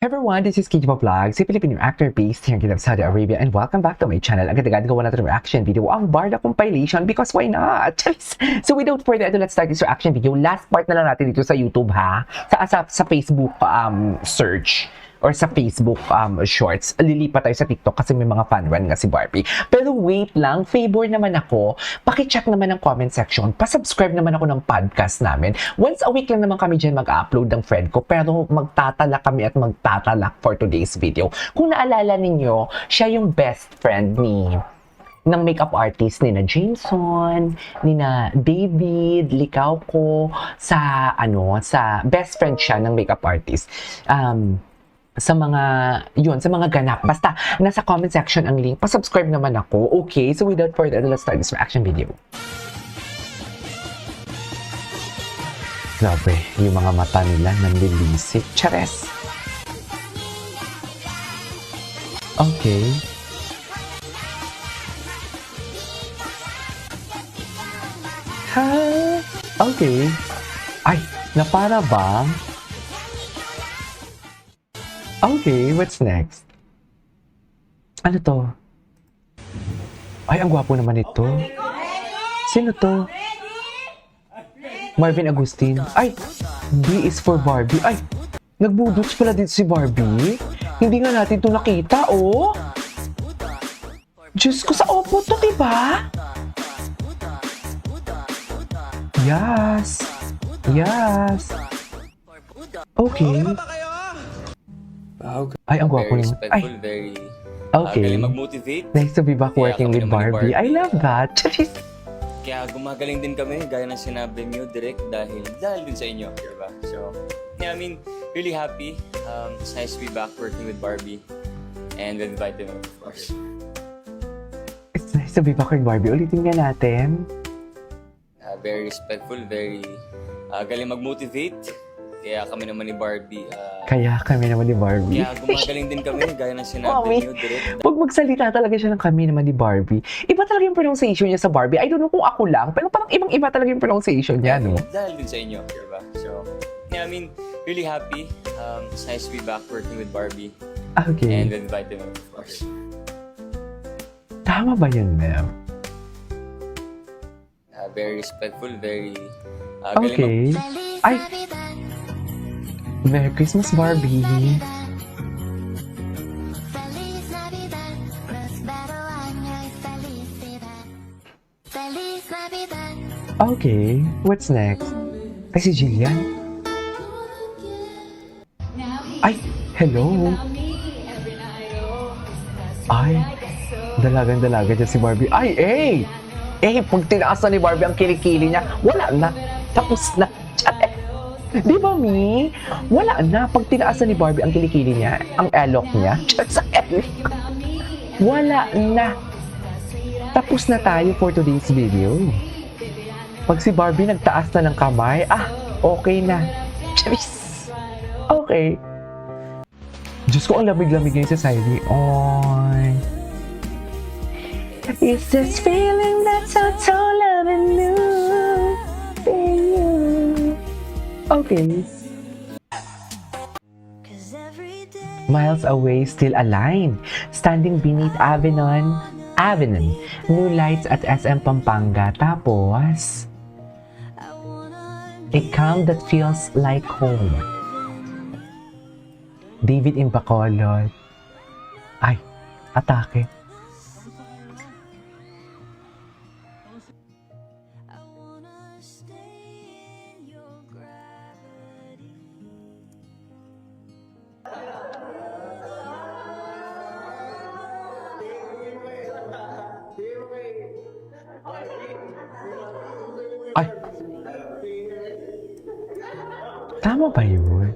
Everyone, this is Kijibo Vlogs, si Filipino actor based here in Saudi Arabia, and welcome back to my channel. Agad-agad gawa natin ng reaction video ang Barda compilation because why not? So without further ado, let's start this reaction video. Last part na lang natin dito sa YouTube ha, sa Facebook search or sa Facebook shorts. Lilipat tayo sa TikTok kasi may mga fan run nga si Barbie. Pero wait lang, favor naman ako, pakicheck naman ang comment section, pasubscribe naman ako ng podcast namin. Once a week lang naman kami dyan mag-upload ng friend ko, pero magtatalak kami at magtatalak for today's video. Kung naalala ninyo, siya yung best friend ng makeup artist ni na Jameson, ni na David, likaw ko, sa best friend siya ng makeup artist. Sa mga ganap. Basta, nasa comment section ang link. Pa-subscribe naman ako. Okay, so without further ado, let's start this reaction video. Grabe, yung mga mata nila nanlilisik. Chares! Okay. Ha? Okay. Ay, napara ba? Okay, what's next? Ano to? Ay, ang gwapo naman ito. Sino to? Marvin Agustin. Ay, B is for Barbie. Ay, nagbudots pala dito si Barbie. Hindi nga natin ito nakita, oh. Diyos ko, sa Oppo to, diba? Yes. Yes. Okay. Ay, ang gwapo Very naman. Ay, respectful, very okay. galing mag-motivate. Nice to be back Kaya working kami with naman ni Barbie. I love that. Kaya gumagaling din kami, gaya ng sinabi niyo, direct dahil din sa inyo, diba? So, yeah, I mean, really happy. It's nice to be back working with Barbie and with Vitamin, of course. It's nice to be back with Barbie. Ulitin nga natin. Very respectful, very galing mag-motivate. Kaya kami naman ni Barbie. Kaya kami naman ni Barbie. Kaya gumagaling din kami, gaya ng sinabi Mami, niyo, direct. Huwag magsalita talaga siya ng kami naman ni Barbie. Iba talaga yung pronunciation niya sa Barbie. I don't know kung ako lang, pero parang ibang-iba talaga yung pronunciation niya, no? Dahil din sa inyo, diba? So, yeah, I mean, really happy. It's nice to be back working with Barbie Okay. and with Vitamin, of course. Tama ba yun, ma'am? Very respectful, very Okay. Ay! Merry Christmas, Barbie! Okay, what's next? Ay, si Jillian? Ay, hello! Ay, dalagang-dalaga dyan si Barbie. Ay, pag tinaasan ni Barbie ang kilikili niya, wala na. Tapos na. Di ba, Mi? Wala na. Pag tinaasan ni Barbie ang kilikili niya, ang elok niya, wala na. Tapos na tayo for today's video. Pag si Barbie nagtaas na ng kamay, okay na. Charis. Okay. Diyos ko, ang lamig-lamig ngayon sa Siley. Oy. It's this feeling that's so tall and new in you. Okay. Miles away, still aligned. Standing beneath Avenon, new lights at SM Pampanga. Tapos, a calm that feels like home. David in Bacolod. Ay, atake. Ay! Tama ba yun?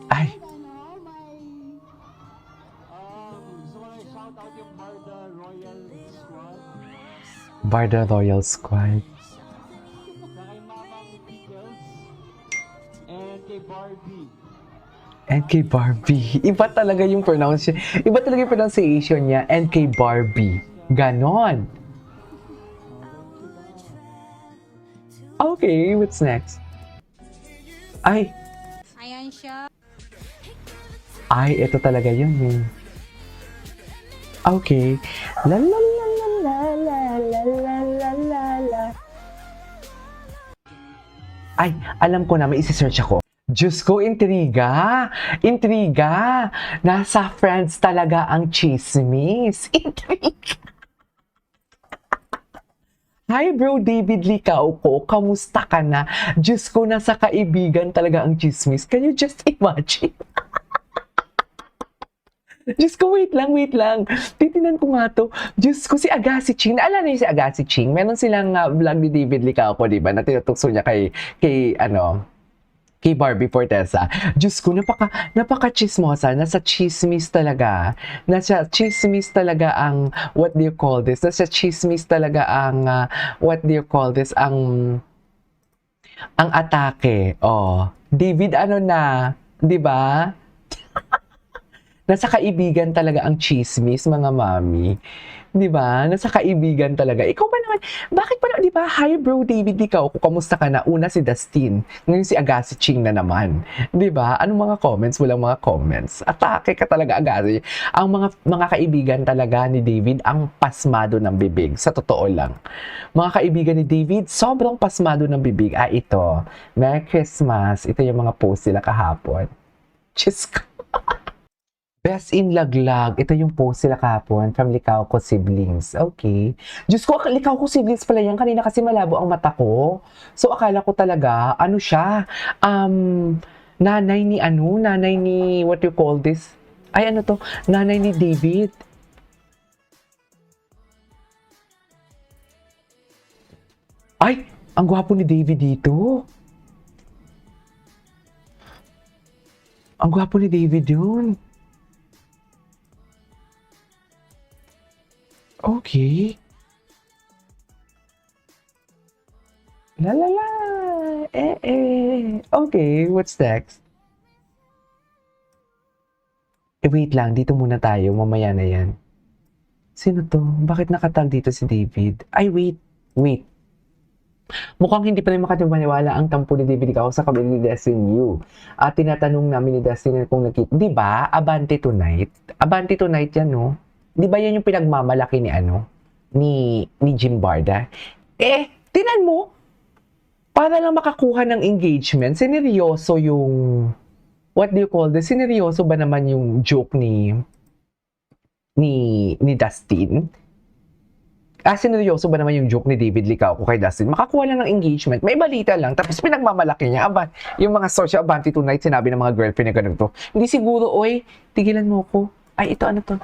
Ay! Barda Royal Squad. And kay Barbie. NK Barbie. Iba talaga yung pronunciation niya. NK Barbie. Ganon. Okay, what's next? Ay, Ayan siya. ito talaga yun eh. Okay. La la la la la la la la la la la. Ay, alam ko na, may isi-search ako. Diyos ko, intriga! Intriga! Nasa Friends talaga ang chismis. Intriga! Hi bro, David Licao ko. Kamusta ka na? Diyos ko, nasa kaibigan talaga ang chismis. Can you just imagine? Diyos ko, wait lang. Titinan ko nga to. Diyos ko, si Agassi Ching. Naalala niyo si Agassi Ching? Meron silang vlog ni David Licao ko, di ba? Na tinutukso niya kay Barbie Fortesa. Diyos ko, napaka-chismosa. Nasa chismis talaga. Nasa chismis talaga ang, what do you call this? Nasa chismis talaga ang, what do you call this? Ang atake. Oh. David, ano na? Di ba? Nasa kaibigan talaga ang chismis, mga mami. Di ba? Nasa kaibigan talaga. Ikaw ba naman, bakit pa na, di ba? Hi bro, David, ikaw, kamusta ka na? Una si Dustin, ngayon si Agassi Ching na naman. Di ba? Anong mga comments? Walang mga comments. Atake ka talaga, Agassi. Ang mga kaibigan talaga ni David, ang pasmado ng bibig. Sa totoo lang. Mga kaibigan ni David, sobrang pasmado ng bibig. Ito. Merry Christmas. Ito yung mga post nila kahapon. Diyos ko. Best in Laglag. Ito yung post sila kahapon from Licao ko Siblings. Okay. Diyos ko, Licao ko Siblings pala yan. Kanina kasi malabo ang mata ko. So, akala ko talaga, ano siya? Nanay ni, what you call this? Ay, ano to? Nanay ni David. Ay, ang gwapo ni David dito. Ang gwapo ni David yun. Okay. La la la. Okay, what's next? Wait lang, dito muna tayo. Mamaya na yan. Sino to? Bakit nakatag dito si David? Ay, wait. Mukhang hindi pa rin makatipaniwala ang tampo ni David Licao sa kabila ni Destiny Yu. At tinatanong namin ni Destiny kung di ba, Abante Tonight? Abante Tonight yan, no? Di ba yan yung pinagmamalaki ni Jim Barda? Tinan mo, para lang makakuha ng engagement, sineryoso yung, what do you call this? Sineryoso ba naman yung joke ni Dustin? Sineryoso ba naman yung joke ni David Licao kay Dustin? Makakuha lang ng engagement, may balita lang, tapos pinagmamalaki niya. Yung mga social Abante Tonight, sinabi ng mga girlfriend na ganito. Hindi siguro, oy, tigilan mo ko. Ay, ito, ano to?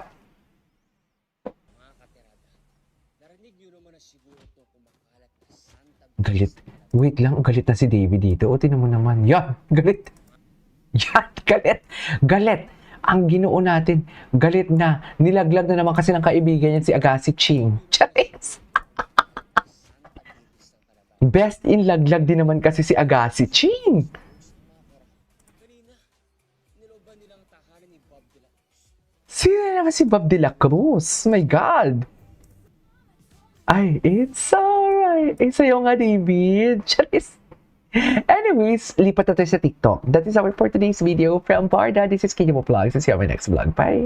Galit. Wait lang, galit na si David dito. O, tinan mo naman. Yan, galit. Yan, galit. Galit. Ang Ginoo natin, galit na. Nilaglag na naman kasi ng kaibigan niya si Agassi Ching. Charis. Best in laglag din naman kasi si Agassi Ching. Sino na si Bob De La Cruz? My God. Ay, it's alright. Sa'yo nga, David. Charis. Anyways, lipat na tayo sa TikTok. That is our for today's video from Barda. This is Kinyo Vlogs. See you on my next vlog. Bye!